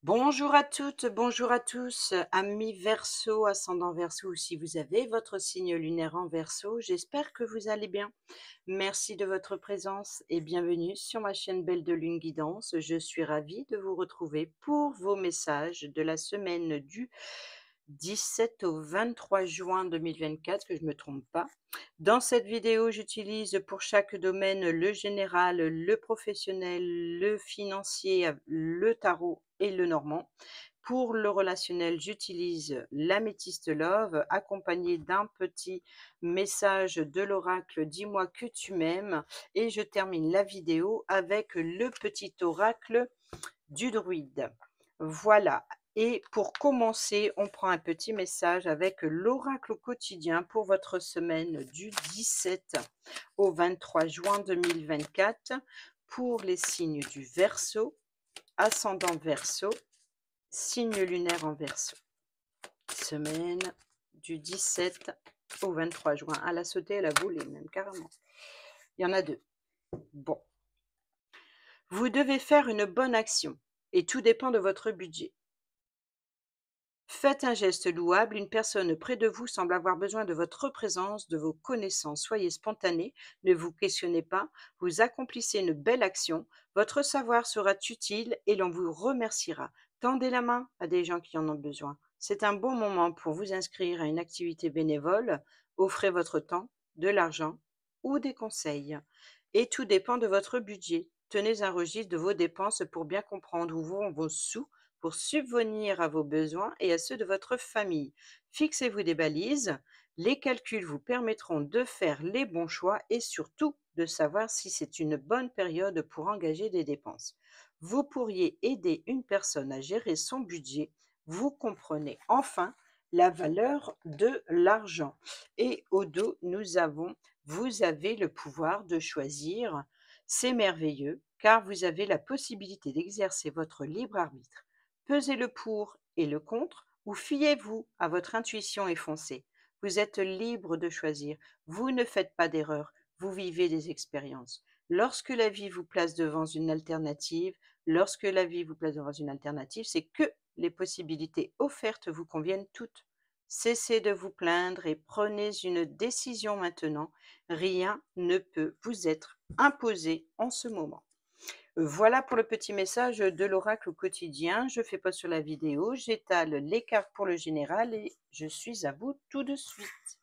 Bonjour à toutes, bonjour à tous, amis Verseau, ascendant Verseau ou si vous avez votre signe lunaire en Verseau, j'espère que vous allez bien. Merci de votre présence et bienvenue sur ma chaîne Belle de Lune Guidance. Je suis ravie de vous retrouver pour vos messages de la semaine du 17 au 23 juin 2024, que je ne me trompe pas. Dans cette vidéo, j'utilise pour chaque domaine le général, le professionnel, le financier, le tarot et le normand. Pour le relationnel, j'utilise l'améthyste love accompagné d'un petit message de l'oracle Dis-moi que tu m'aimes et je termine la vidéo avec le petit oracle du druide. Voilà. Et pour commencer, on prend un petit message avec l'oracle quotidien pour votre semaine du 17 au 23 juin 2024 pour les signes du Verseau, ascendant Verseau, signe lunaire en Verseau. Semaine du 17 au 23 juin. Elle a sauté, elle a volé même carrément. Il y en a deux. Bon. Vous devez faire une bonne action et tout dépend de votre budget. Faites un geste louable, une personne près de vous semble avoir besoin de votre présence, de vos connaissances. Soyez spontané, ne vous questionnez pas, vous accomplissez une belle action, votre savoir sera utile et l'on vous remerciera. Tendez la main à des gens qui en ont besoin. C'est un bon moment pour vous inscrire à une activité bénévole, offrez votre temps, de l'argent ou des conseils. Et tout dépend de votre budget. Tenez un registre de vos dépenses pour bien comprendre où vont vos sous pour subvenir à vos besoins et à ceux de votre famille. Fixez-vous des balises. Les calculs vous permettront de faire les bons choix et surtout de savoir si c'est une bonne période pour engager des dépenses. Vous pourriez aider une personne à gérer son budget. Vous comprenez enfin la valeur de l'argent. Et au dos, vous avez le pouvoir de choisir. C'est merveilleux car vous avez la possibilité d'exercer votre libre arbitre. Pesez le pour et le contre ou fiez-vous à votre intuition et foncez. Vous êtes libre de choisir. Vous ne faites pas d'erreur. Vous vivez des expériences. Lorsque la vie vous place devant une alternative, c'est que les possibilités offertes vous conviennent toutes. Cessez de vous plaindre et prenez une décision maintenant. Rien ne peut vous être imposé en ce moment. Voilà pour le petit message de l'oracle quotidien. Je fais pause sur la vidéo, j'étale les cartes pour le général et je suis à vous tout de suite.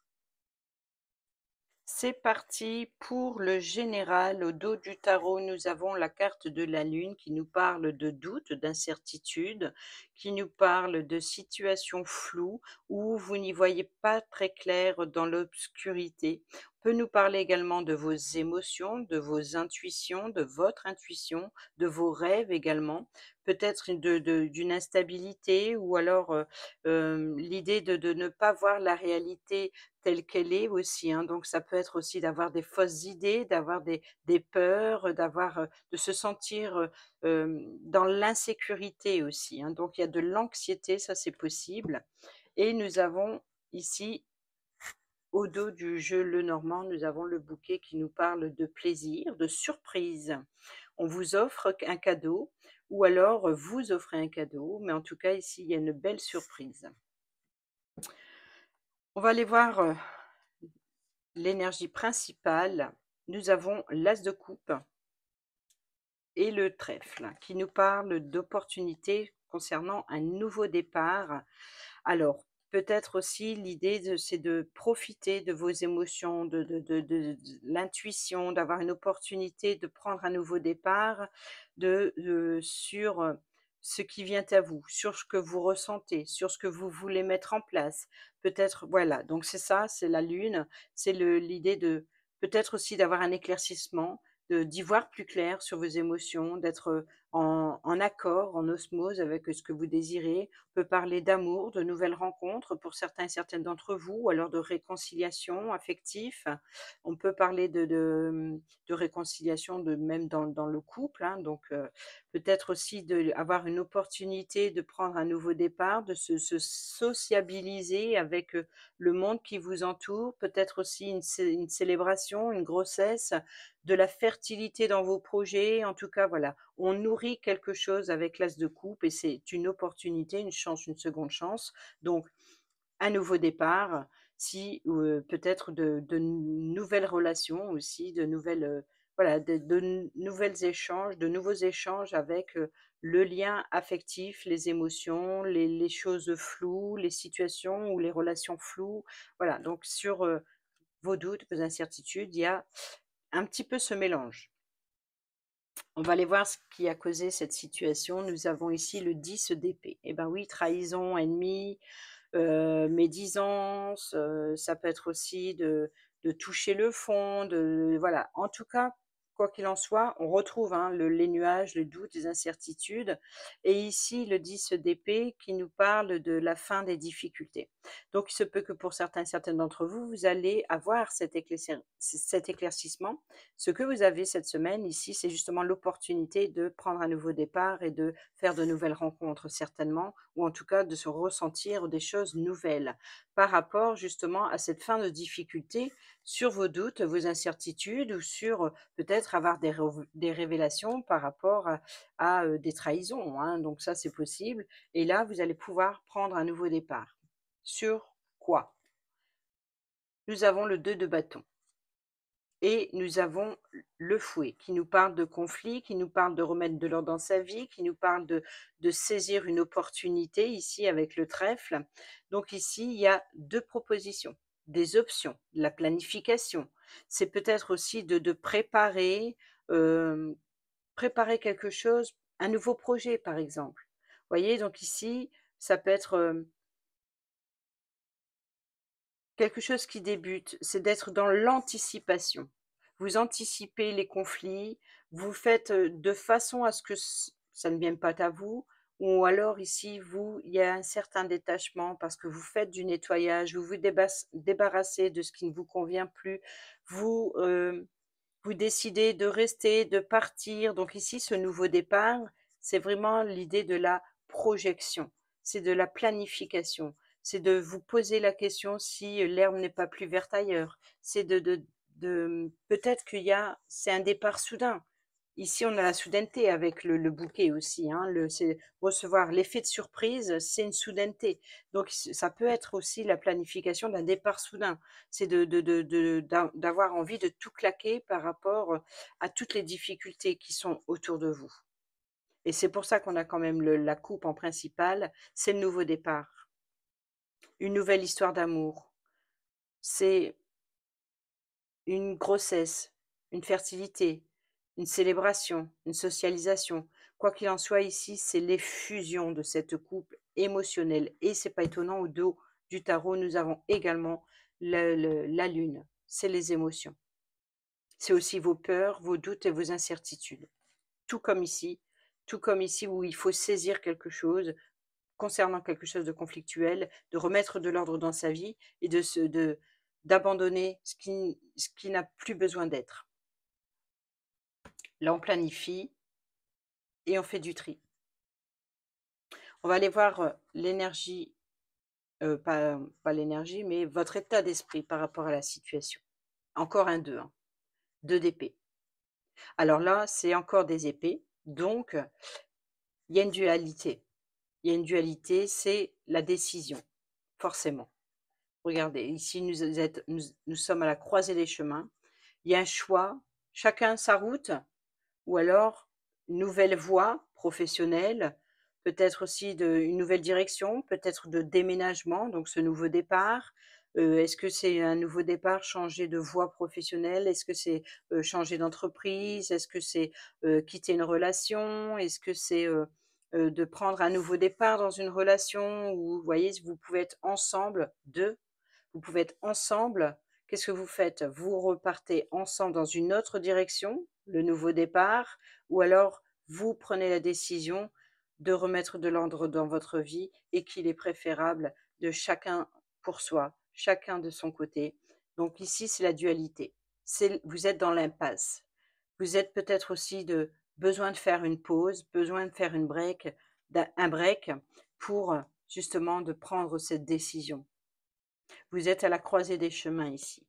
C'est parti pour le général. Au dos du tarot, nous avons la carte de la lune qui nous parle de doute, d'incertitude, qui nous parle de situations floues où vous n'y voyez pas très clair dans l'obscurité. On peut nous parler également de vos émotions, de vos intuitions, de votre intuition, de vos rêves également, peut-être d'une instabilité ou alors l'idée de ne pas voir la réalité telle qu'elle est aussi, hein. Donc ça peut être aussi d'avoir des fausses idées, d'avoir des peurs, de se sentir, dans l'insécurité aussi, hein. Donc il y a de l'anxiété, ça c'est possible et nous avons ici, au dos du jeu Lenormand, nous avons le bouquet qui nous parle de plaisir, de surprise. On vous offre un cadeau ou alors vous offrez un cadeau, mais en tout cas ici, il y a une belle surprise. On va aller voir, l'énergie principale. Nous avons l'as de coupe et le trèfle qui nous parle d'opportunités concernant un nouveau départ. Alors, peut-être aussi l'idée c'est de profiter de vos émotions, de l'intuition, d'avoir une opportunité de prendre un nouveau départ, sur, ce qui vient à vous, sur ce que vous ressentez, sur ce que vous voulez mettre en place. Peut-être voilà, donc c'est ça, c'est la lune, c'est l'idée de peut-être aussi d'avoir un éclaircissement, d'y voir plus clair sur vos émotions, d'être, en accord, en osmose avec, ce que vous désirez. On peut parler d'amour, de nouvelles rencontres pour certains et certaines d'entre vous ou alors de réconciliation affective. On peut parler de réconciliation de même dans le couple, hein, donc peut-être aussi d'avoir une opportunité de prendre un nouveau départ, de se sociabiliser avec, le monde qui vous entoure. Peut-être aussi une célébration, une grossesse, de la fertilité dans vos projets. En tout cas, voilà, on nous nourrit quelque chose avec l'as de coupe et c'est une opportunité, une chance, une seconde chance. Donc un nouveau départ, si peut-être de nouvelles relations aussi, de nouvelles, voilà, nouvelles échanges, de nouveaux échanges avec, le lien affectif, les émotions, les choses floues, les situations ou les relations floues. Voilà, donc sur, vos doutes, vos incertitudes, il y a un petit peu ce mélange. On va aller voir ce qui a causé cette situation. Nous avons ici le 10 d'épée. Eh ben oui, trahison, ennemi, médisance, ça peut être aussi de toucher le fond, de voilà. En tout cas, quoi qu'il en soit, on retrouve, hein, les nuages, le doute, les incertitudes et ici le 10 d'épée qui nous parle de la fin des difficultés. Donc il se peut que pour certaines d'entre vous, vous allez avoir cet éclaircissement. Ce que vous avez cette semaine ici, c'est justement l'opportunité de prendre un nouveau départ et de faire de nouvelles rencontres certainement, ou en tout cas de se ressentir des choses nouvelles par rapport justement à cette fin de difficulté sur vos doutes, vos incertitudes ou sur peut-être avoir des révélations par rapport à des trahisons, hein. Donc ça, c'est possible. Et là, vous allez pouvoir prendre un nouveau départ. Sur quoi? Nous avons le 2 de bâton. Et nous avons le fouet qui nous parle de conflit, qui nous parle de remettre de l'ordre dans sa vie, qui nous parle de saisir une opportunité ici avec le trèfle. Donc ici, il y a 2 propositions, des options, de la planification. C'est peut-être aussi de préparer, préparer quelque chose, un nouveau projet par exemple. Vous voyez? Donc ici, ça peut être, quelque chose qui débute, c'est d'être dans l'anticipation. Vous anticipez les conflits, vous faites, de façon à ce que ça ne vienne pas à vous ou alors ici, il y a un certain détachement parce que vous faites du nettoyage, vous vous débarrassez de ce qui ne vous convient plus. Vous, vous décidez de rester, de partir. Donc ici, ce nouveau départ, c'est vraiment l'idée de la projection, c'est de la planification, c'est de vous poser la question si l'herbe n'est pas plus verte ailleurs. C'est peut-être c'est un départ soudain. Ici, on a la soudaineté avec le bouquet aussi, hein, c'est recevoir l'effet de surprise, c'est une soudaineté. Donc ça peut être aussi la planification d'un départ soudain. C'est d'avoir envie de tout claquer par rapport, à toutes les difficultés qui sont autour de vous. Et c'est pour ça qu'on a quand même la coupe en principale, c'est le nouveau départ. Une nouvelle histoire d'amour. C'est une grossesse, une fertilité, une célébration, une socialisation. Quoi qu'il en soit ici, c'est l'effusion de cette couple émotionnelle et c'est pas étonnant, au dos du tarot, nous avons également la lune, c'est les émotions. C'est aussi vos peurs, vos doutes et vos incertitudes. Tout comme ici, tout comme ici où il faut saisir quelque chose, concernant quelque chose de conflictuel, de remettre de l'ordre dans sa vie et d'abandonner ce qui n'a plus besoin d'être. Là, on planifie et on fait du tri. On va aller voir, l'énergie, pas l'énergie, mais votre état d'esprit par rapport à la situation. Encore un 2, hein, 2 d'épée. Alors là, c'est encore des épées, donc il y a une dualité. Il y a une dualité, c'est la décision, forcément. Regardez, ici nous sommes à la croisée des chemins. Il y a un choix, chacun sa route ou alors une nouvelle voie professionnelle, peut-être aussi une nouvelle direction, peut-être de déménagement, donc ce nouveau départ. Est-ce que c'est un nouveau départ, changer de voie professionnelle? Est-ce que c'est, changer d'entreprise? Est-ce que c'est, quitter une relation? Est-ce que c'est, de prendre un nouveau départ dans une relation où, vous voyez, vous pouvez être ensemble, 2. Vous pouvez être ensemble. Qu'est-ce que vous faites? Vous repartez ensemble dans une autre direction, le nouveau départ, ou alors vous prenez la décision de remettre de l'ordre dans votre vie et qu'il est préférable de chacun pour soi, chacun de son côté. Donc ici, c'est la dualité. Vous êtes dans l'impasse. Vous êtes peut-être aussi besoin de faire une pause, besoin de faire un break pour justement de prendre cette décision. Vous êtes à la croisée des chemins ici.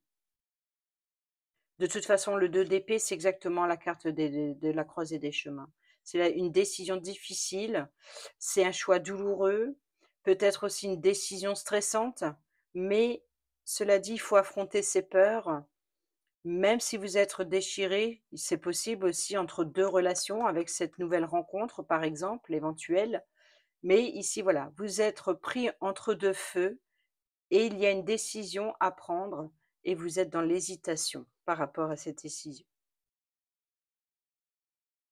De toute façon, le 2 d'épée, c'est exactement la carte de la croisée des chemins. une décision difficile, c'est un choix douloureux, peut-être aussi une décision stressante, mais cela dit, il faut affronter ses peurs. Même si vous êtes déchiré, c'est possible aussi entre 2 relations avec cette nouvelle rencontre, par exemple, éventuelle. Mais ici, voilà, vous êtes pris entre 2 feux et il y a une décision à prendre et vous êtes dans l'hésitation par rapport à cette décision.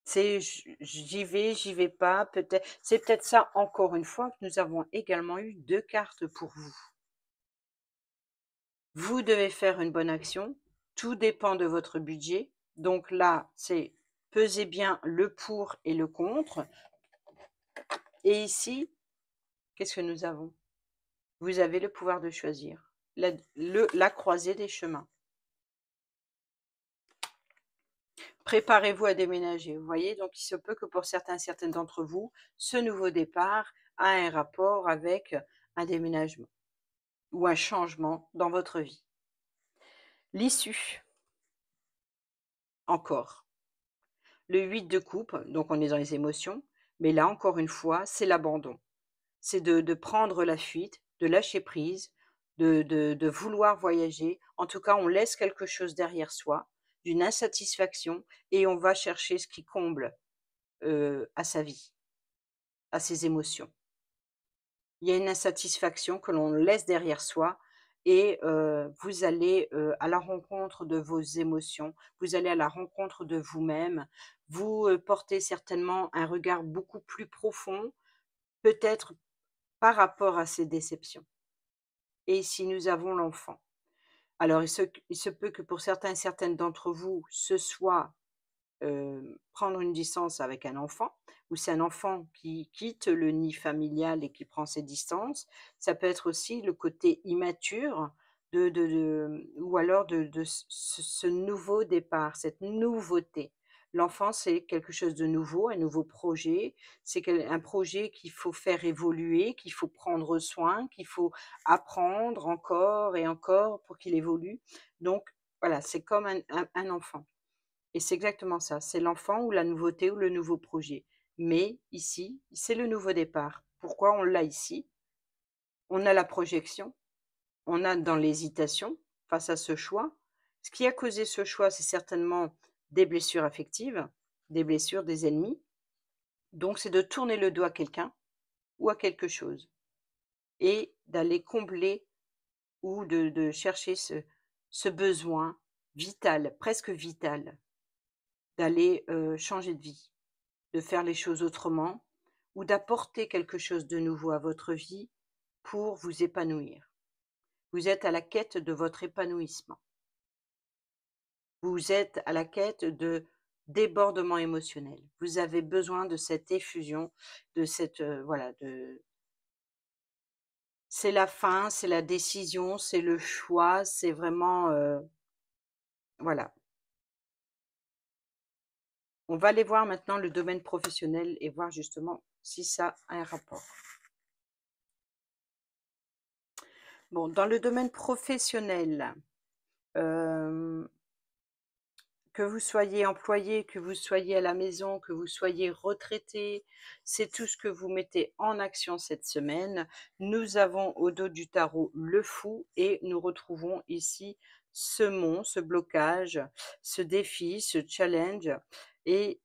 C'est j'y vais pas, peut-être c'est peut-être ça encore une fois que nous avons également eu 2 cartes pour vous. Vous devez faire une bonne action, tout dépend de votre budget. Donc là, c'est pesez bien le pour et le contre. Et ici, qu'est-ce que nous avons? Vous avez le pouvoir de choisir. La croisée des chemins. Préparez-vous à déménager, vous voyez? Donc il se peut que pour certaines d'entre vous, ce nouveau départ a un rapport avec un déménagement ou un changement dans votre vie. L'issue, encore. Le 8 de coupe, donc on est dans les émotions, mais là encore une fois, c'est l'abandon. C'est de prendre la fuite, de lâcher prise, de vouloir voyager. En tout cas, on laisse quelque chose derrière soi, d'une insatisfaction et on va chercher ce qui comble, à sa vie, à ses émotions. Il y a une insatisfaction que l'on laisse derrière soi et vous allez, à la rencontre de vos émotions, vous allez à la rencontre de vous-même. Vous, portez certainement un regard beaucoup plus profond, peut-être par rapport à ces déceptions. Et si nous avons l'enfant. Alors il se peut que pour certaines d'entre vous, ce soit, prendre une distance avec un enfant, ou c'est un enfant qui quitte le nid familial et qui prend ses distances. Ça peut être aussi le côté immature ou alors de ce nouveau départ, cette nouveauté. L'enfant, c'est quelque chose de nouveau, un nouveau projet, c'est un projet qu'il faut faire évoluer, qu'il faut prendre soin, qu'il faut apprendre encore et encore pour qu'il évolue. Donc voilà, c'est comme un enfant. Et c'est exactement ça, c'est l'enfant ou la nouveauté ou le nouveau projet. Mais ici, c'est le nouveau départ. Pourquoi on l'a ici? On a la projection, on a dans l'hésitation face à ce choix. Ce qui a causé ce choix, c'est certainement des blessures affectives, des blessures des ennemis. Donc c'est de tourner le dos à quelqu'un ou à quelque chose et d'aller combler ou de chercher ce besoin vital, presque vital, d'aller, changer de vie. De faire les choses autrement ou d'apporter quelque chose de nouveau à votre vie pour vous épanouir. Vous êtes à la quête de votre épanouissement. Vous êtes à la quête de débordement émotionnel. Vous avez besoin de cette effusion, de cette, voilà, c'est la fin, c'est la décision, c'est le choix, c'est vraiment, voilà. On va aller voir maintenant le domaine professionnel et voir justement si ça a un rapport. Bon, dans le domaine professionnel, hem, que vous soyez employé, que vous soyez à la maison, que vous soyez retraité, c'est tout ce que vous mettez en action cette semaine. Nous avons au dos du tarot le fou et nous retrouvons ici ce mont, ce blocage, ce défi, ce challenge et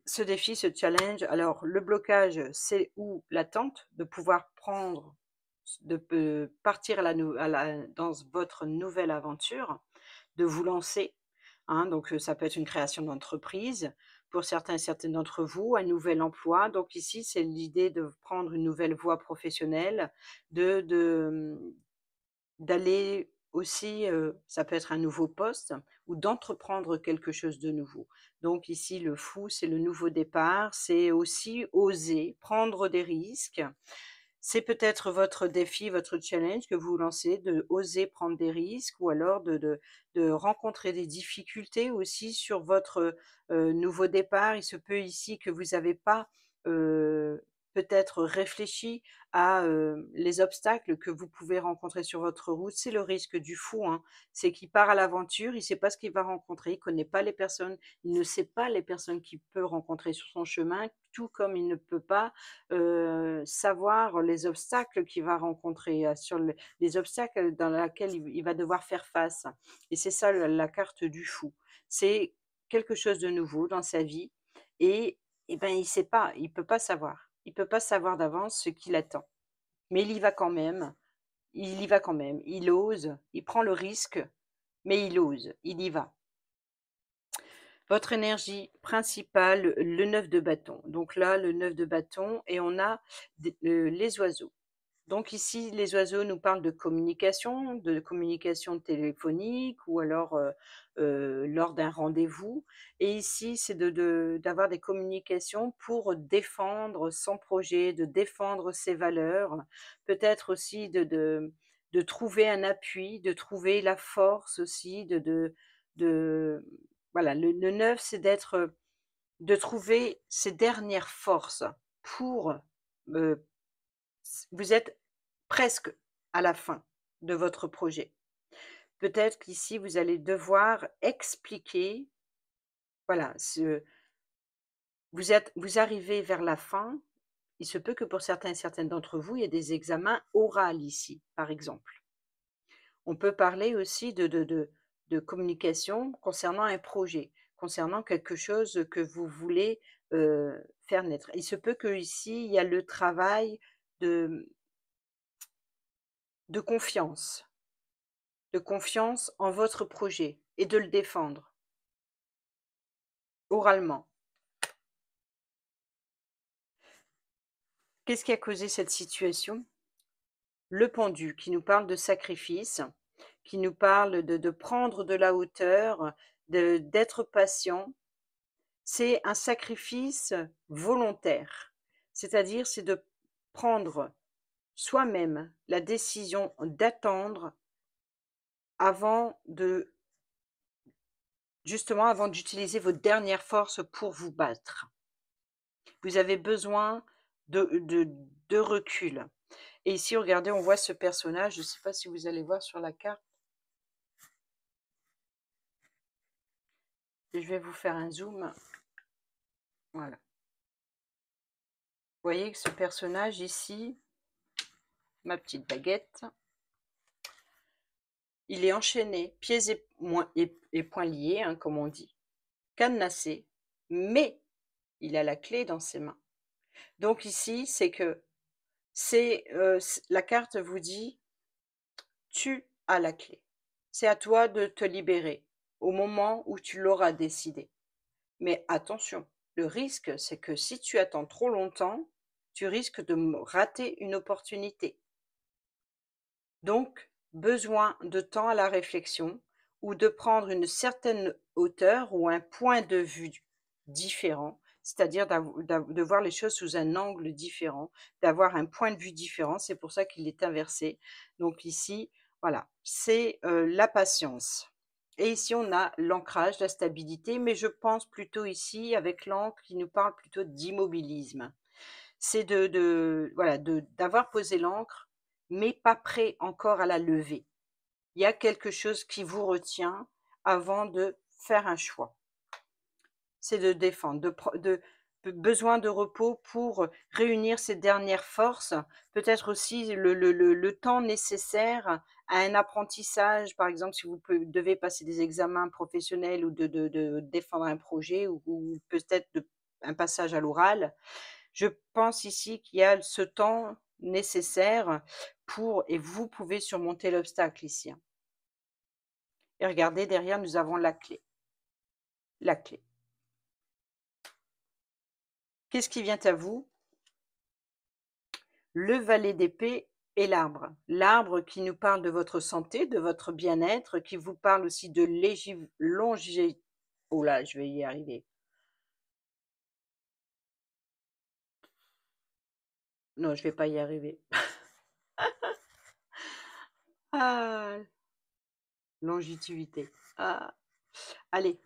ce défi, ce challenge, alors le blocage, c'est ou l'attente de pouvoir prendre partir dans votre nouvelle aventure, de vous lancer, hein, donc ça peut être une création d'entreprise, pour certains et certaines d'entre vous, un nouvel emploi. Donc ici, c'est l'idée de prendre une nouvelle voie professionnelle, d'aller aussi, ça peut être un nouveau poste ou d'entreprendre quelque chose de nouveau. Donc ici, le fou, c'est le nouveau départ, c'est aussi oser prendre des risques. C'est peut-être votre défi, votre challenge que vous lancez, de oser prendre des risques ou alors de rencontrer des difficultés aussi sur votre, nouveau départ. Il se peut ici que vous n'avez pas, peut-être réfléchi à, les obstacles que vous pouvez rencontrer sur votre route. C'est le risque du fou, hein. C'est qu'il part à l'aventure, il ne sait pas ce qu'il va rencontrer, il connaît pas les personnes, il ne sait pas les personnes qu'il peut rencontrer sur son chemin, tout comme il ne peut pas, savoir les obstacles qu'il va rencontrer, sur les obstacles dans laquelle il va devoir faire face. Et c'est ça la carte du fou. C'est quelque chose de nouveau dans sa vie et ben, il sait pas, il peut pas savoir. Il peut pas savoir d'avance ce qui l'attend. Mais il y va quand même, il y va quand même, il ose, il prend le risque, mais il ose, il y va. Votre énergie principale, le 9 de bâton. Donc là, le 9 de bâton et on a les oiseaux. Donc ici, les oiseaux nous parlent de communication téléphonique ou alors, lors d'un rendez-vous et ici, c'est d'avoir des communications pour défendre son projet, de défendre ses valeurs. Peut-être aussi de trouver un appui, de trouver la force aussi de voilà, le 9, c'est de trouver ses dernières forces pour, heu vous êtes presque à la fin de votre projet. Peut-être qu'ici, vous allez devoir expliquer, voilà, vous arrivez vers la fin. Il se peut que pour certains et certaines d'entre vous, il y ait des examens oraux ici, par exemple. On peut parler aussi de communication concernant un projet, concernant quelque chose que vous voulez, faire naître. Il se peut qu'ici, il y a le travail de de confiance. De confiance en votre projet et de le défendre oralement. Qu'est-ce qui a causé cette situation? Le pendu qui nous parle de sacrifice, qui nous parle de prendre de la hauteur, d'être patient. C'est un sacrifice volontaire, c'est-à-dire c'est de prendre soi-même la décision d'attendre avant de justement avant d'utiliser vos dernières forces pour vous battre. Vous avez besoin de recul. Et ici, regardez, on voit ce personnage, je ne sais pas si vous allez voir sur la carte, je vais vous faire un zoom. Voilà. Vous voyez que ce personnage ici, ma petite baguette, il est enchaîné, pieds et poings liés, hein, comme on dit, cadenassé, mais il a la clé dans ses mains. Donc ici, c'est que la carte vous dit: «Tu as la clé. C'est à toi de te libérer au moment où tu l'auras décidé». Mais attention, le risque, c'est que si tu attends trop longtemps, tu risques de rater une opportunité. Donc, besoin de temps à la réflexion ou de prendre une certaine hauteur ou un point de vue différent, c'est-à-dire de voir les choses sous un angle différent, d'avoir un point de vue différent. C'est pour ça qu'il est inversé. Donc ici, voilà, c'est la patience. Et ici, on a l'ancrage, la stabilité, mais je pense plutôt ici, avec l'encre, qui nous parle plutôt d'immobilisme. C'est voilà, d'avoir posé l'encre, mais pas prêt encore à la lever. Il y a quelque chose qui vous retient avant de faire un choix. C'est de défendre, besoin de repos pour réunir ses dernières forces, peut-être aussi le temps nécessaire à un apprentissage, par exemple, si vous devez passer des examens professionnels ou de défendre un projet ou peut-être un passage à l'oral. Je pense ici qu'il y a ce temps nécessaire pour et vous pouvez surmonter l'obstacle ici, hein. Et regardez derrière, nous avons la clé. La clé. Qu'est-ce qui vient à vous? Le valet d'épée et l'arbre. L'arbre qui nous parle de votre santé, de votre bien-être, qui vous parle aussi de oh là, je vais y arriver. Non, je vais pas y arriver. Ah, longévité. Ah, allez,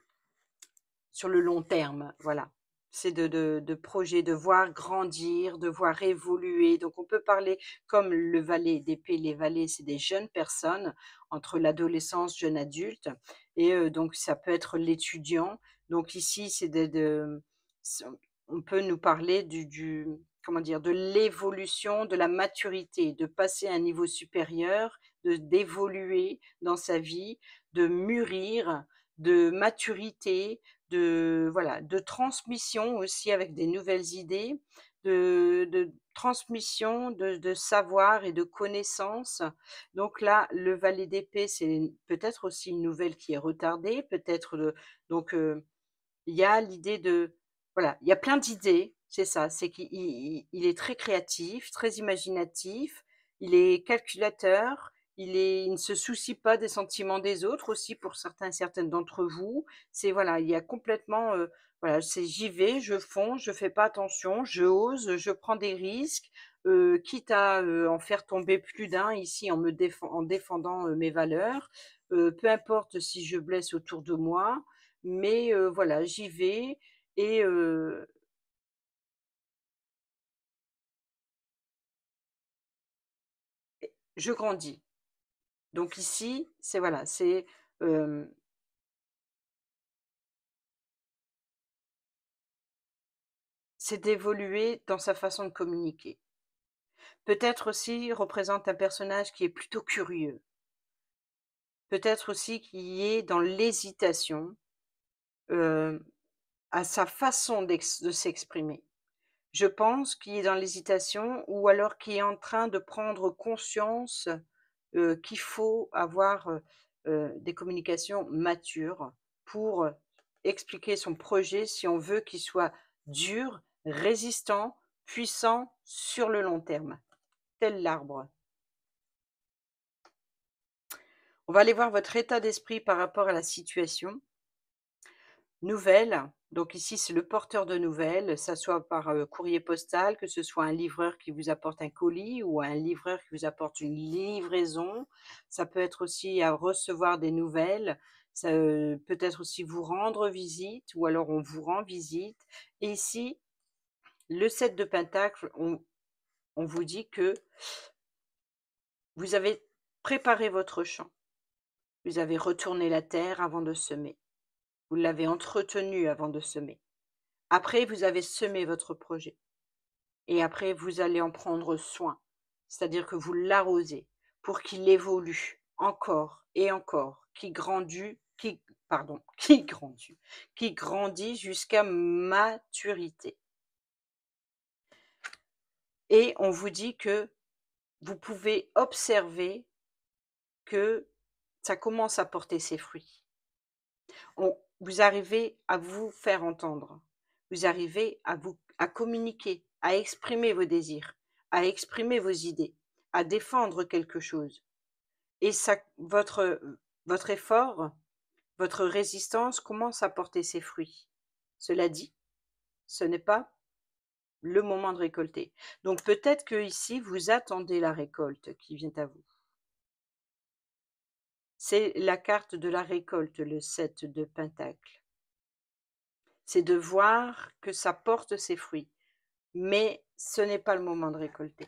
sur le long terme, voilà. C'est de projet, de voir grandir, de voir évoluer. Donc on peut parler comme le valet d'épée, les valets, c'est des jeunes personnes entre l'adolescence, jeune adulte et donc ça peut être l'étudiant. Donc ici, c'est de s on peut nous parler du comment dire? De l'évolution, de la maturité, de passer à un niveau supérieur, d'évoluer dans sa vie, de mûrir, de maturité, de voilà, de transmission aussi avec des nouvelles idées, de transmission de savoir et de connaissances. Donc là, le valet d'épée, c'est peut-être aussi une nouvelle qui est retardée, peut-être donc il y a l'idée de voilà, il y a plein d'idées, c'est ça, c'est qu'il est très créatif, très imaginatif, il est calculateur, il ne se soucie pas des sentiments des autres aussi pour certaines d'entre vous. C'est voilà, il y a complètement, voilà, c'est j'y vais, je fonce, je fais pas attention, je ose, je prends des risques, quitte à, en faire tomber plus d'un ici en défendant, mes valeurs, peu importe si je blesse autour de moi, mais voilà, j'y vais et je grandis. Donc ici, c'est voilà, hem, c'est d'évoluer dans sa façon de communiquer. Peut-être aussi représente un personnage qui est plutôt curieux, peut-être aussi qui est dans l'hésitation, heu, à sa façon de s'exprimer. Je pense qu'il est dans l'hésitation ou alors qu'il est en train de prendre conscience, qu'il faut avoir, des communications matures pour, expliquer son projet si on veut qu'il soit dur, résistant, puissant sur le long terme, tel l'arbre. On va aller voir votre état d'esprit par rapport à la situation. Nouvelles, donc ici, c'est le porteur de nouvelles, ça soit par, courrier postal, que ce soit un livreur qui vous apporte un colis ou un livreur qui vous apporte une livraison. Ça peut être aussi à recevoir des nouvelles, ça, peut être aussi vous rendre visite ou alors on vous rend visite et ici, le 7 de pentacles, on vous dit que vous avez préparé votre champ. Vous avez retourné la terre avant de semer. Vous l'avez entretenu avant de semer. Après, vous avez semé votre projet et après vous allez en prendre soin. C'est-à-dire que vous l'arrosez pour qu'il évolue encore et encore, qui pardon, qui grandit jusqu'à maturité et on vous dit que vous pouvez observer que ça commence à porter ses fruits. Vous arrivez à vous faire entendre. Vous arrivez à communiquer, à exprimer vos désirs, à exprimer vos idées, à défendre quelque chose et ça votre effort, votre résistance commence à porter ses fruits. Cela dit, ce n'est pas le moment de récolter. Donc peut-être que ici vous attendez la récolte qui vient à vous. C'est la carte de la récolte, le 7 de pentacles. C'est de voir que ça porte ses fruits, mais ce n'est pas le moment de récolter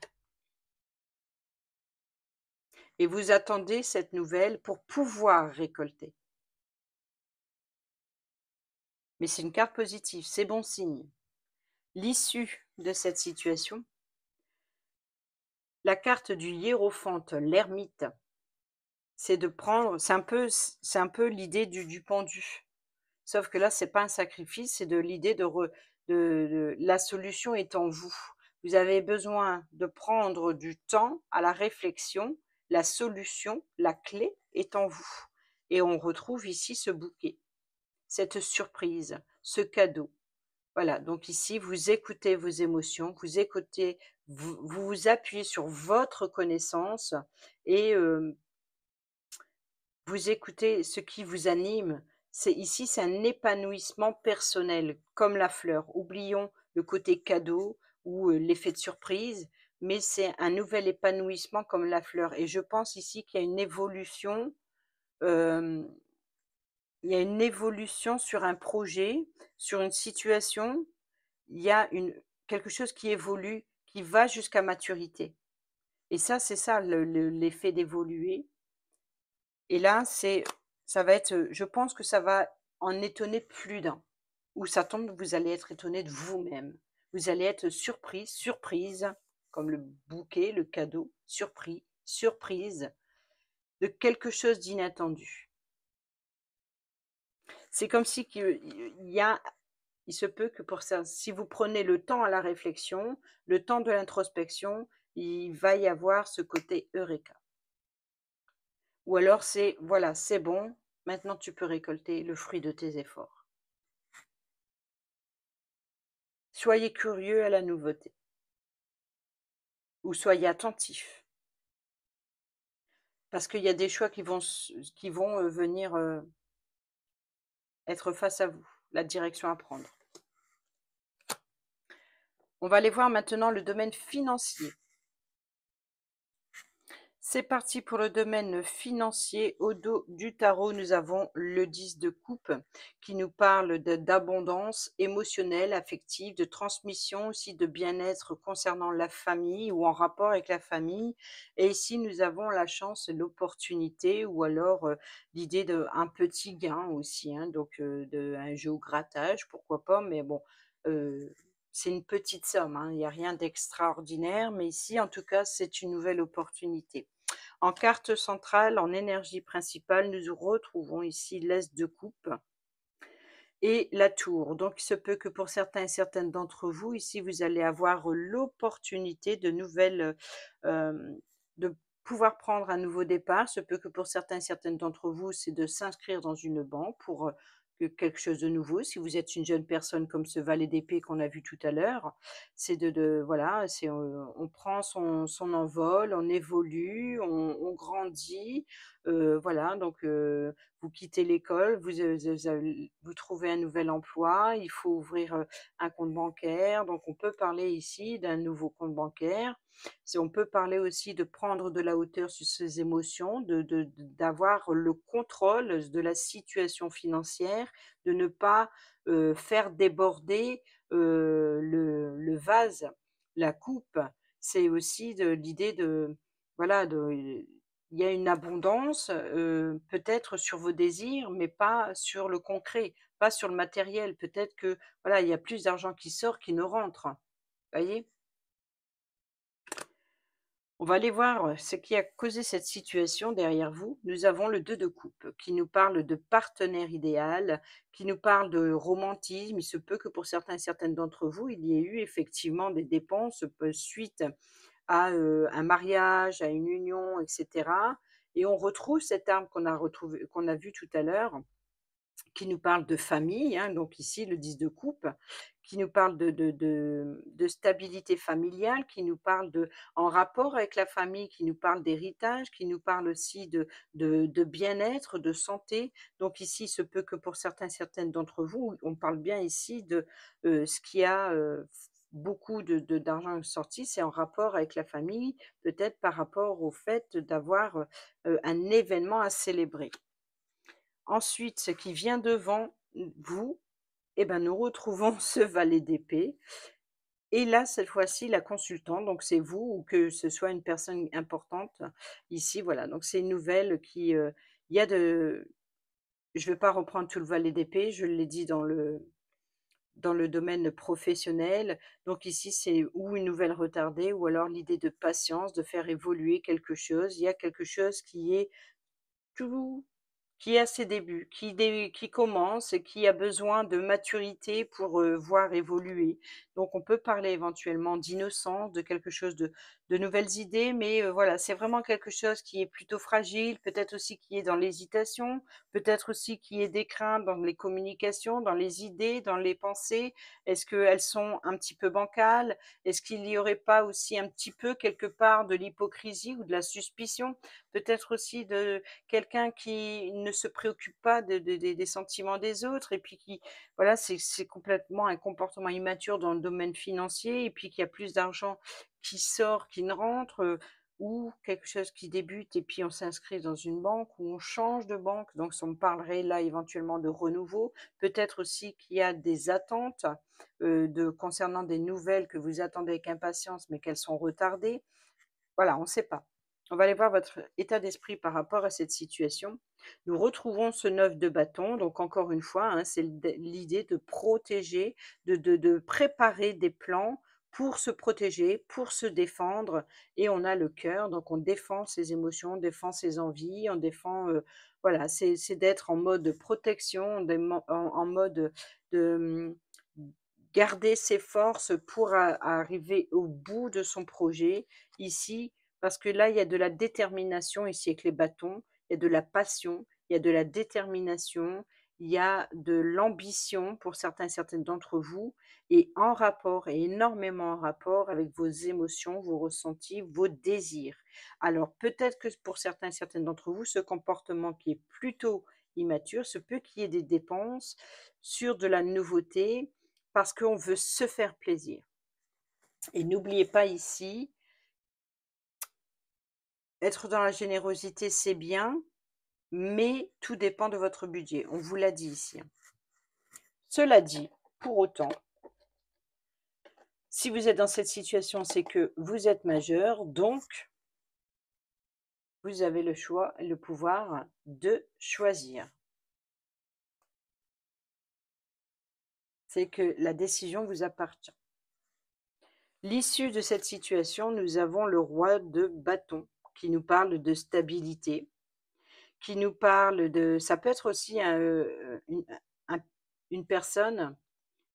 et vous attendez cette nouvelle pour pouvoir récolter. Mais c'est une carte positive, c'est bon signe. L'issue de cette situation, la carte du hiérophante, l'ermite, c'est de prendre c'est un peu l'idée du pendu. Sauf que là, c'est pas un sacrifice, c'est de l'idée de la solution est en vous. Vous avez besoin de prendre du temps à la réflexion, la solution, la clé est en vous et on retrouve ici ce bouquet, cette surprise, ce cadeau. Voilà, donc ici, vous écoutez vos émotions, vous écoutez, vous vous appuyez sur votre connaissance et vous écoutez ce qui vous anime. C'est un épanouissement personnel, comme la fleur. Oublions le côté cadeau ou l'effet de surprise, mais c'est un nouvel épanouissement comme la fleur. Et je pense ici qu'il y a une évolution, hem, il y a une évolution sur un projet, sur une situation. il y a quelque chose qui évolue, qui va jusqu'à maturité et ça, c'est ça l'effet d'évoluer et là, ça va être, je pense que ça va en étonner plus d'un. Où ça tombe, vous allez être étonné de vous-même. Vous allez être surpris, surprise, comme le bouquet, le cadeau, surpris, surprise de quelque chose d'inattendu. C'est comme si il se peut que pour ça, si vous prenez le temps à la réflexion, le temps de l'introspection, il va y avoir ce côté eureka. Ou alors c'est: «Voilà, c'est bon, maintenant tu peux récolter le fruit de tes efforts». Soyez curieux à la nouveauté ou soyez attentif parce qu'il y a des choix qui vont, venir, être face à vous, la direction à prendre. On va aller voir maintenant le domaine financier. C'est parti pour le domaine financier. Au dos du tarot, nous avons le 10 de coupe qui nous parle d'abondance émotionnelle, affective, de transmission aussi, de bien-être concernant la famille ou en rapport avec la famille. Et ici, nous avons la chance, l'opportunité ou alors l'idée d'un petit gain aussi, hein, donc un jeu au grattage, pourquoi pas, mais bon, euh, c'est une petite somme, hein, il n'y a rien d'extraordinaire, mais ici, en tout cas, c'est une nouvelle opportunité. En carte centrale, en énergie principale, nous retrouvons ici l'As de coupe et la tour. Donc, il se peut que pour certains et certaines d'entre vous, ici, vous allez avoir l'opportunité de pouvoir prendre un nouveau départ. Il se peut que pour certains et certaines d'entre vous, c'est de s'inscrire dans une banque pour quelque chose de nouveau. Si vous êtes une jeune personne comme ce valet d'épée qu'on a vu tout à l'heure, c'est voilà, on prend son envol, on évolue, on grandit. Voilà, donc vous quittez l'école, vous trouvez un nouvel emploi, il faut ouvrir, un compte bancaire, donc on peut parler ici d'un nouveau compte bancaire. On peut parler aussi de prendre de la hauteur sur ses émotions, d'avoir le contrôle de la situation financière, de ne pas, faire déborder, le vase, la coupe. C'est aussi de l'idée de voilà, il y a une abondance, peut-être sur vos désirs, mais pas sur le concret, pas sur le matériel. Peut-être que, voilà, il y a plus d'argent qui sort qu'il ne rentre. Voyez? On va aller voir, ce qui a causé cette situation derrière vous. Nous avons le 2 de coupe qui nous parle de partenaire idéal, qui nous parle de romantisme. Il se peut que pour certains et certaines d'entre vous, il y ait eu effectivement des dépenses, suite à, un mariage, à une union et cetera et on retrouve cette arme qu'on a vue tout à l'heure qui nous parle de famille, hein, donc ici le 10 de coupe, qui nous parle de stabilité familiale, qui nous parle en rapport avec la famille, qui nous parle d'héritage, qui nous parle aussi de bien-être, de santé. Donc ici, il se peut que pour certains, certaines d'entre vous, on parle bien ici de ce qui a beaucoup d'argent sorti, c'est en rapport avec la famille, peut-être par rapport au fait d'avoir un événement à célébrer. Ensuite, ce qui vient devant vous, eh ben, nous retrouvons ce valet d'épée et là, cette fois-ci, la consultante, donc c'est vous ou que ce soit une personne importante ici, voilà, donc c'est une nouvelle il y a de je ne vais pas reprendre tout le valet d'épée, je l'ai dit dans le domaine professionnel, donc ici, c'est ou une nouvelle retardée ou alors l'idée de patience, de faire évoluer quelque chose. Il y a quelque chose tout qui est à ses débuts, qui commence et qui a besoin de maturité pour, voir évoluer. Donc on peut parler éventuellement d'innocence, de quelque chose de nouvelles idées, mais, voilà, c'est vraiment quelque chose qui est plutôt fragile, peut-être aussi qui est dans l'hésitation, peut-être aussi qui est des craintes dans les communications, dans les idées, dans les pensées. Est-ce qu'elles sont un petit peu bancales? Est-ce qu'il n'y aurait pas aussi un petit peu quelque part de l'hypocrisie ou de la suspicion? Peut-être aussi de quelqu'un qui ne se préoccupe pas des sentiments des autres et puis qui voilà, c'est complètement un comportement immature dans le domaine financier et puis qu'il y a plus d'argent qui sort qu'il ne rentre, ou quelque chose qui débute et puis on s'inscrit dans une banque ou on change de banque. Donc, on parlerait là éventuellement de renouveau. Peut-être aussi qu'il y a des attentes concernant des nouvelles que vous attendez avec impatience, mais qu'elles sont retardées. Voilà, on ne sait pas. On va aller voir votre état d'esprit par rapport à cette situation. Nous retrouvons ce 9 de bâton, donc encore une fois, hein, c'est l'idée de protéger, de préparer des plans pour se protéger, pour se défendre. Et on a le cœur, donc on défend ses émotions, on défend ses envies, on défend, voilà, c'est d'être en mode protection, en mode de garder ses forces pour arriver au bout de son projet ici, parce que là, il y a de la détermination ici avec les bâtons, il y a de la passion, il y a de la détermination, il y a de l'ambition pour certaines d'entre vous et en rapport et énormément en rapport avec vos émotions, vos ressentis, vos désirs. Alors peut-être que pour certaines d'entre vous, ce comportement qui est plutôt immature, se peut qu'il y ait des dépenses sur de la nouveauté parce qu'on veut se faire plaisir. Et n'oubliez pas ici, être dans la générosité, c'est bien, mais tout dépend de votre budget. On vous l'a dit ici. Cela dit, pour autant, si vous êtes dans cette situation, c'est que vous êtes majeur, donc vous avez le choix et le pouvoir de choisir. C'est que la décision vous appartient. L'issue de cette situation, nous avons le roi de bâton qui nous parle de stabilité, qui nous parle de ça peut être aussi un une personne,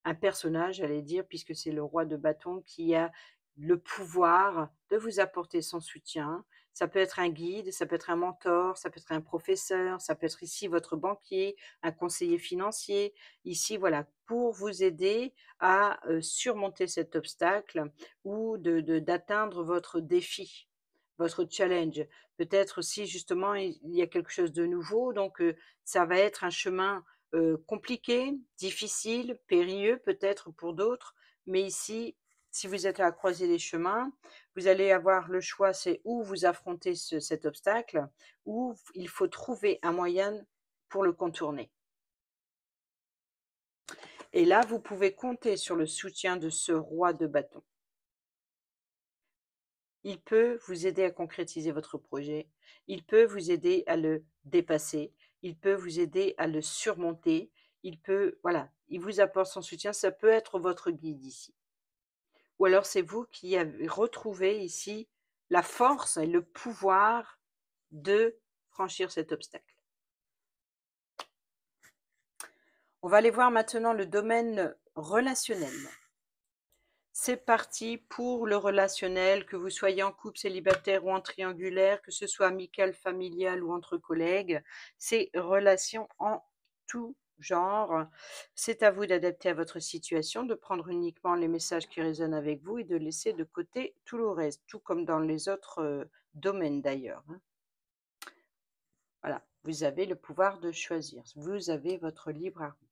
un personnage, j'allais dire, puisque c'est le roi de bâton qui a le pouvoir de vous apporter son soutien. Ça peut être un guide, ça peut être un mentor, ça peut être un professeur, ça peut être ici votre banquier, un conseiller financier. Ici, voilà, pour vous aider à, surmonter cet obstacle ou d'atteindre votre défi, votre challenge. Peut-être aussi justement il y a quelque chose de nouveau, donc ça va être un chemin compliqué, difficile, périlleux peut-être pour d'autres, mais ici, si vous êtes à la croisée des chemins, vous allez avoir le choix, c'est où vous affrontez cet obstacle, ou il faut trouver un moyen pour le contourner. Et là, vous pouvez compter sur le soutien de ce roi de bâton. Il peut vous aider à concrétiser votre projet, il peut vous aider à le dépasser, il peut vous aider à le surmonter, il peut voilà, il vous apporte son soutien, ça peut être votre guide ici. Ou alors c'est vous qui avez retrouvé ici la force et le pouvoir de franchir cet obstacle. On va aller voir maintenant le domaine relationnel. C'est parti pour le relationnel, que vous soyez en couple, célibataire ou en triangulaire, que ce soit amical, familial ou entre collègues. C'est relations en tout genre. C'est à vous d'adapter à votre situation, de prendre uniquement les messages qui résonnent avec vous et de laisser de côté tout le reste, tout comme dans les autres domaines d'ailleurs, hein. Voilà, vous avez le pouvoir de choisir. Vous avez votre libre arbitre.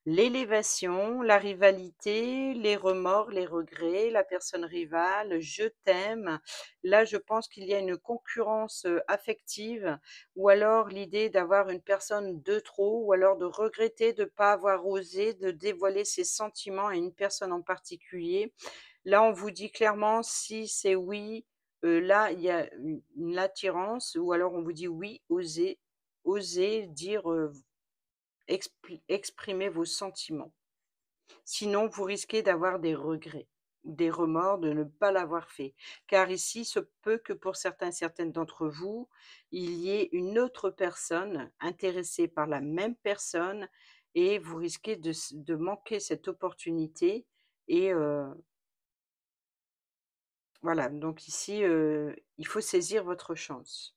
L'élévation, la rivalité, les remords, les regrets, la personne rivale, je t'aime. Là, je pense qu'il y a une concurrence, affective ou alors l'idée d'avoir une personne de trop ou alors de regretter de ne pas avoir osé de dévoiler ses sentiments à une personne en particulier. Là, on vous dit clairement si c'est oui, là, il y a une attirance ou alors on vous dit oui, osez dire, exprimer vos sentiments. Sinon, vous risquez d'avoir des regrets, des remords de ne pas l'avoir fait. Car ici, se peut que pour certaines d'entre vous, il y ait une autre personne intéressée par la même personne et vous risquez de manquer cette opportunité et voilà, donc ici, il faut saisir votre chance.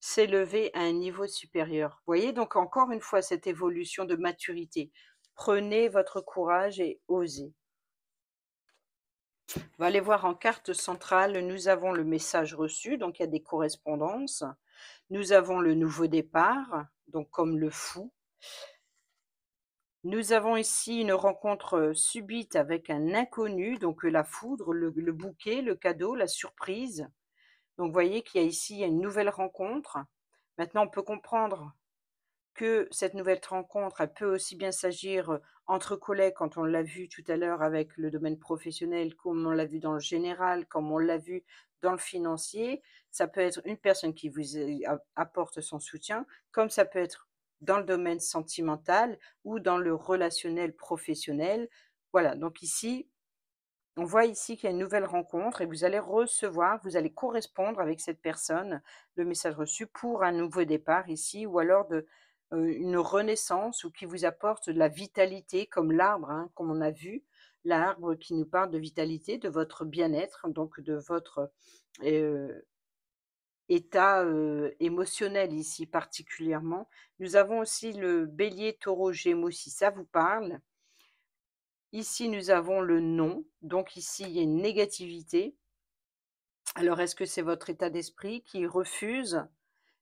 S'élever à un niveau supérieur. Vous voyez donc encore une fois cette évolution de maturité. Prenez votre courage et osez. On va aller voir en carte centrale, nous avons le message reçu, donc il y a des correspondances. Nous avons le nouveau départ, donc comme le fou. Nous avons ici une rencontre, subite avec un inconnu, donc la foudre, le bouquet, le cadeau, la surprise. Donc vous voyez qu'il y a ici, il y a une nouvelle rencontre. Maintenant, on peut comprendre que cette nouvelle rencontre, elle peut aussi bien s'agir, entre collègues, quand on l'a vu tout à l'heure avec le domaine professionnel, comme on l'a vu dans le général, comme on l'a vu dans le financier. Ça peut être une personne qui vous apporte son soutien, comme ça peut être dans le domaine sentimental ou dans le relationnel professionnel. Voilà, donc ici, on voit ici qu'il y a une nouvelle rencontre et vous allez recevoir, vous allez correspondre avec cette personne, le message reçu pour un nouveau départ ici ou alors une renaissance ou qui vous apporte de la vitalité comme l'arbre, hein, comme on a vu, l'arbre qui nous parle de vitalité, de votre bien-être, donc de votre, heu, état, émotionnel ici particulièrement. Nous avons aussi le bélier, taureau, gémeaux si ça vous parle. Ici, nous avons le non, donc ici, il y a une négativité. Alors, est-ce que c'est votre état d'esprit qui refuse?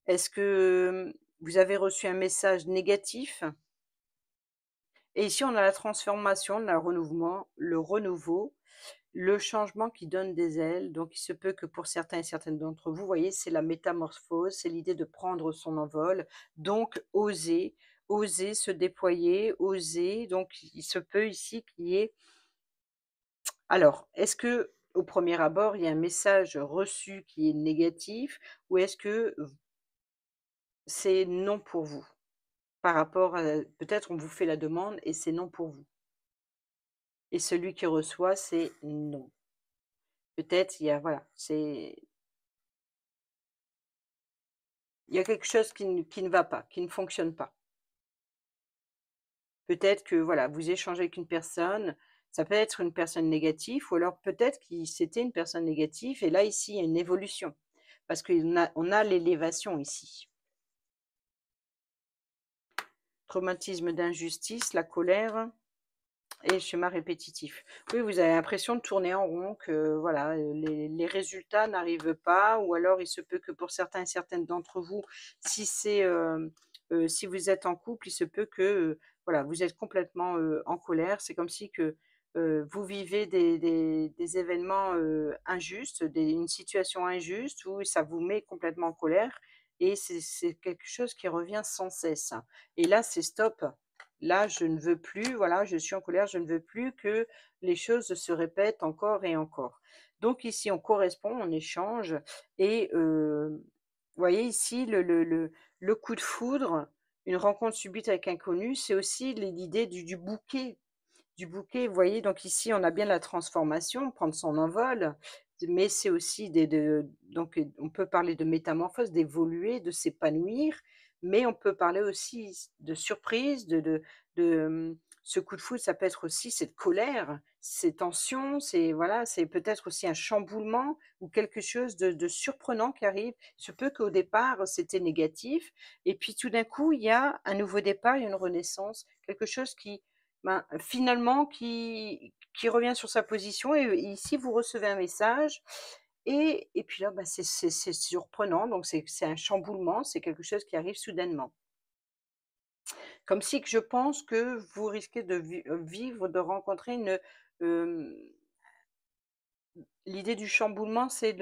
Est-ce que, vous avez reçu un message négatif? Et ici, on a la transformation, on a le renouveau, le changement qui donne des ailes. Donc il se peut que pour certains et certaines d'entre vous, voyez, c'est la métamorphose, c'est l'idée de prendre son envol, donc oser, oser se déployer, oser. Donc il se peut ici qu'il y ait alors, est-ce que au premier abord, il y a un message reçu qui est négatif ou est-ce que c'est non pour vous? Par rapport à peut-être on vous fait la demande et c'est non pour vous et celui qui reçoit, c'est non. Peut-être il y a voilà, il y a quelque chose qui ne va pas, qui ne fonctionne pas. Peut-être que voilà, vous échangez avec une personne, ça peut être une personne négative ou alors peut-être que c'était une personne négative et là, ici, il y a une évolution parce qu'on a l'élévation ici. Traumatisme d'injustice, la colère et le schéma répétitif. Oui, vous avez l'impression de tourner en rond, que voilà, les résultats n'arrivent pas ou alors il se peut que pour certains et certaines d'entre vous, si c'est, si vous êtes en couple, il se peut que, voilà, vous êtes complètement, en colère. C'est comme si que, vous vivez des événements, injustes, une situation injuste où ça vous met complètement en colère et c'est quelque chose qui revient sans cesse et là, c'est stop. Là, je ne veux plus, voilà, je suis en colère, je ne veux plus que les choses se répètent encore et encore. Donc ici, on correspond, on échange et vous voyez ici le coup de foudre, une rencontre subite avec inconnu, c'est aussi l'idée du bouquet. Du bouquet, vous voyez? Donc ici, on a bien la transformation, prendre son envol, mais c'est aussi donc on peut parler de métamorphose, d'évoluer, de s'épanouir, mais on peut parler aussi de surprise, ce coup de foudre, ça peut être aussi cette colère, ces tensions, c'est voilà, c'est peut-être aussi un chamboulement ou quelque chose de surprenant qui arrive. Il se peut qu'au départ, c'était négatif et puis tout d'un coup, il y a un nouveau départ, il y a une renaissance, quelque chose qui ben, finalement qui revient sur sa position et ici vous recevez un message et puis là, bah, c'est surprenant donc c'est un chamboulement, c'est quelque chose qui arrive soudainement. Comme si que je pense que vous risquez de vivre, de rencontrer hem, l'idée du chamboulement, c'est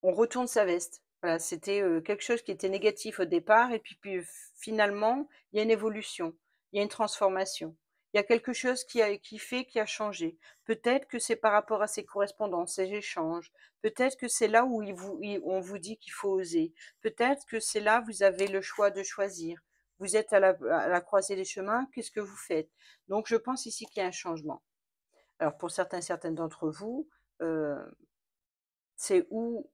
on retourne sa veste. Voilà, c'était, quelque chose qui était négatif au départ et puis finalement, il y a une évolution, il y a une transformation. Il y a quelque chose qui a changé. Peut-être que c'est par rapport à ces correspondances, ces échanges. Peut-être que c'est là où on vous dit qu'il faut oser. Peut-être que c'est là, vous avez le choix de choisir. Vous êtes à la croisée des chemins, qu'est-ce que vous faites? Donc je pense ici qu'il y a un changement. Alors pour certains, certaines d'entre vous, heu c'est ou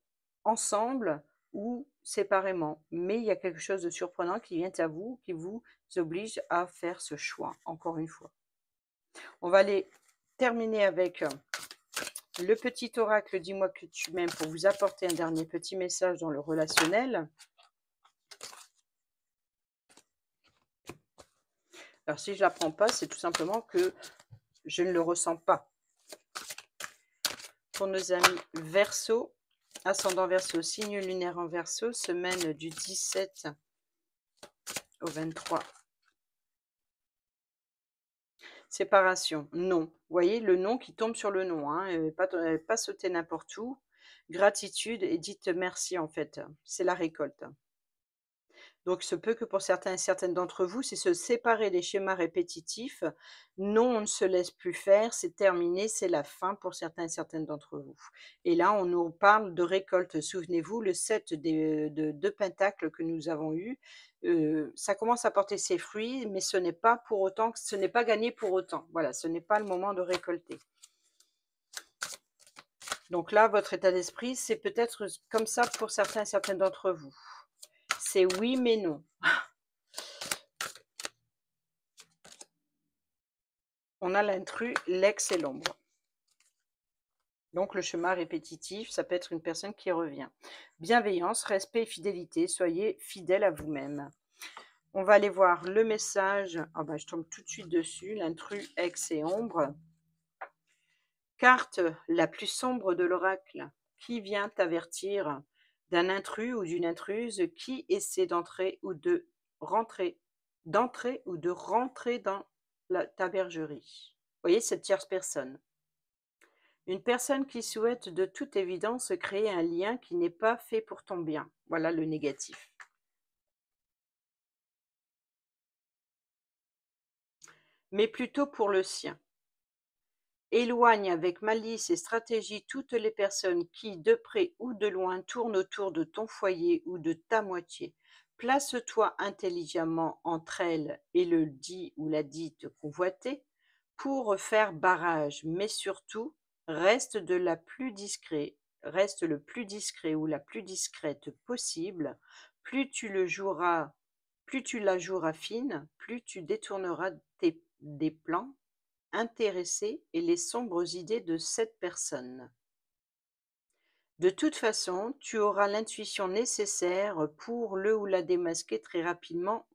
ensemble ou séparément, mais il y a quelque chose de surprenant qui vient à vous, qui vous oblige à faire ce choix, encore une fois. On va aller terminer avec, le petit oracle «Dis-moi que tu m'aimes» pour vous apporter un dernier petit message dans le relationnel. Alors si je ne la prends pas, c'est tout simplement que je ne le ressens pas. Pour nos amis Verseau, ascendant Verseau, signe lunaire en Verseau, semaine du 17 au 23 Séparation, non. Vous voyez le non qui tombe sur le non, hein, pas sauter n'importe où. Gratitude et dites merci en fait, c'est la récolte. Donc, il se peut que pour certains et certaines d'entre vous, c'est se séparer des schémas répétitifs. Non, on ne se laisse plus faire, c'est terminé, c'est la fin pour certains et certaines d'entre vous. Et là, on nous parle de récolte. Souvenez-vous, le 7 de Pentacle que nous avons eu, ça commence à porter ses fruits, mais ce n'est pas pour autant, ce n'est pas gagné pour autant. Voilà, ce n'est pas le moment de récolter. Donc là, votre état d'esprit, c'est peut-être comme ça pour certains et certaines d'entre vous. C'est oui, mais non. On a l'intrus, l'ex et l'ombre. Donc le schéma répétitif, ça peut être une personne qui revient. Bienveillance, respect et fidélité, soyez fidèle à vous-même. On va aller voir le message. Ah bah, je tombe tout de suite dessus, l'intrus, ex et ombre. Carte la plus sombre de l'oracle. Qui vient t'avertir d'un intrus ou d'une intruse qui essaie d'entrer ou de rentrer dans ta bergerie. Vous voyez cette tierce personne. Une personne qui souhaite de toute évidence créer un lien qui n'est pas fait pour ton bien. Voilà le négatif. Mais plutôt pour le sien. Éloigne avec malice et stratégie toutes les personnes qui, de près ou de loin, tournent autour de ton foyer ou de ta moitié. Place-toi intelligemment entre elles et le dit ou la dite convoitée pour faire barrage, mais surtout, reste le plus discret ou la plus discrète possible. Plus tu la joueras fine, plus tu détourneras des plans intéressés et les sombres idées de cette personne. De toute façon, tu auras l'intuition nécessaire pour le ou la démasquer très rapidement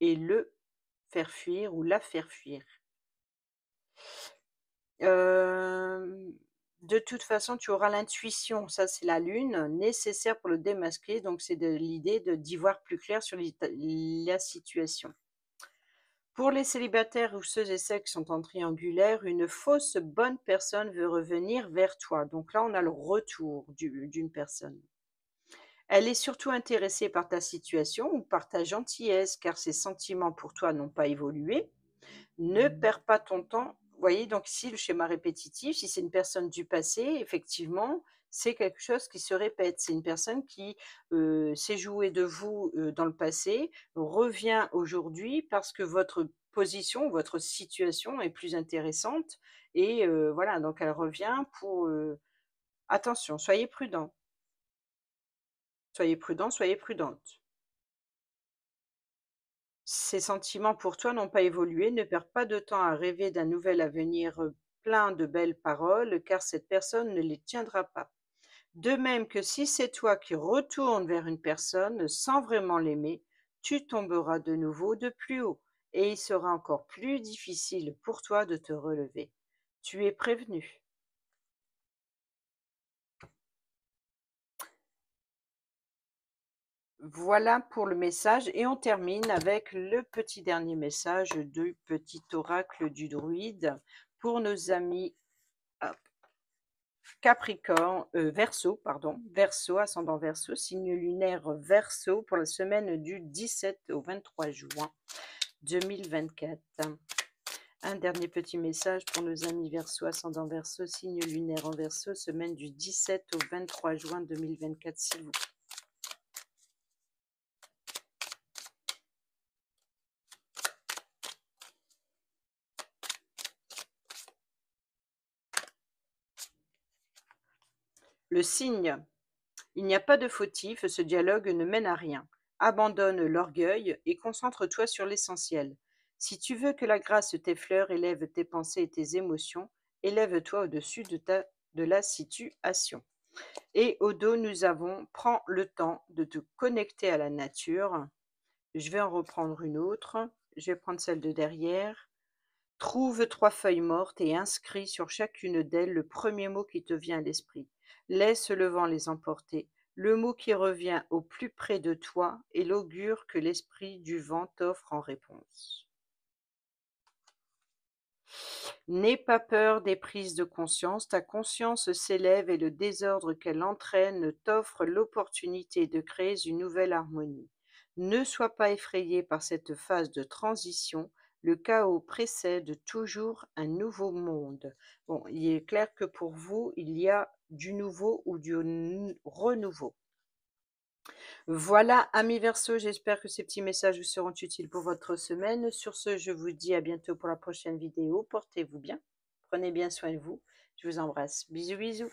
et le faire fuir ou la faire fuir. De toute façon, tu auras l'intuition, ça c'est la lune, nécessaire pour le démasquer, donc c'est l'idée d'y voir plus clair sur la situation. Pour les célibataires ou ceux et celles qui sont en triangulaire, une fausse bonne personne veut revenir vers toi. Donc là, on a le retour d'une personne. Elle est surtout intéressée par ta situation ou par ta gentillesse, car ses sentiments pour toi n'ont pas évolué. Ne perds pas ton temps. Vous voyez, donc ici, le schéma répétitif, si c'est une personne du passé, effectivement, c'est quelque chose qui se répète. C'est une personne qui s'est jouée de vous dans le passé, revient aujourd'hui parce que votre position, votre situation est plus intéressante. Et voilà, donc elle revient pour... attention, soyez prudent. Soyez prudent, soyez prudente. Ses sentiments pour toi n'ont pas évolué, ne perds pas de temps à rêver d'un nouvel avenir plein de belles paroles, car cette personne ne les tiendra pas. De même que si c'est toi qui retournes vers une personne sans vraiment l'aimer, tu tomberas de nouveau de plus haut, et il sera encore plus difficile pour toi de te relever. Tu es prévenu. Voilà pour le message et on termine avec le petit dernier message du petit oracle du druide pour nos amis Capricorne, Verseau, pardon, Verseau, ascendant Verseau, signe lunaire Verseau pour la semaine du 17 au 23 juin 2024. Un dernier petit message pour nos amis Verseau, ascendant Verseau, signe lunaire en Verseau, semaine du 17 au 23 juin 2024, s'il vous plaît. Le signe. Il n'y a pas de fautif, ce dialogue ne mène à rien. Abandonne l'orgueil et concentre-toi sur l'essentiel. Si tu veux que la grâce t'effleure, élève tes pensées et tes émotions, élève-toi au-dessus de la situation. Et au dos, nous avons « Prends le temps de te connecter à la nature ». Je vais en reprendre une autre. Je vais prendre celle de derrière. Trouve 3 feuilles mortes et inscris sur chacune d'elles le premier mot qui te vient à l'esprit. Laisse le vent les emporter. Le mot qui revient au plus près de toi est l'augure que l'esprit du vent t'offre en réponse. N'aie pas peur des prises de conscience, ta conscience s'élève et le désordre qu'elle entraîne t'offre l'opportunité de créer une nouvelle harmonie. Ne sois pas effrayé par cette phase de transition, le chaos précède toujours un nouveau monde. Bon, il est clair que pour vous, il y a du nouveau ou du renouveau. Voilà, amis Verseau, j'espère que ces petits messages vous seront utiles pour votre semaine. Sur ce, je vous dis à bientôt pour la prochaine vidéo. Portez-vous bien, prenez bien soin de vous. Je vous embrasse. Bisous, bisous.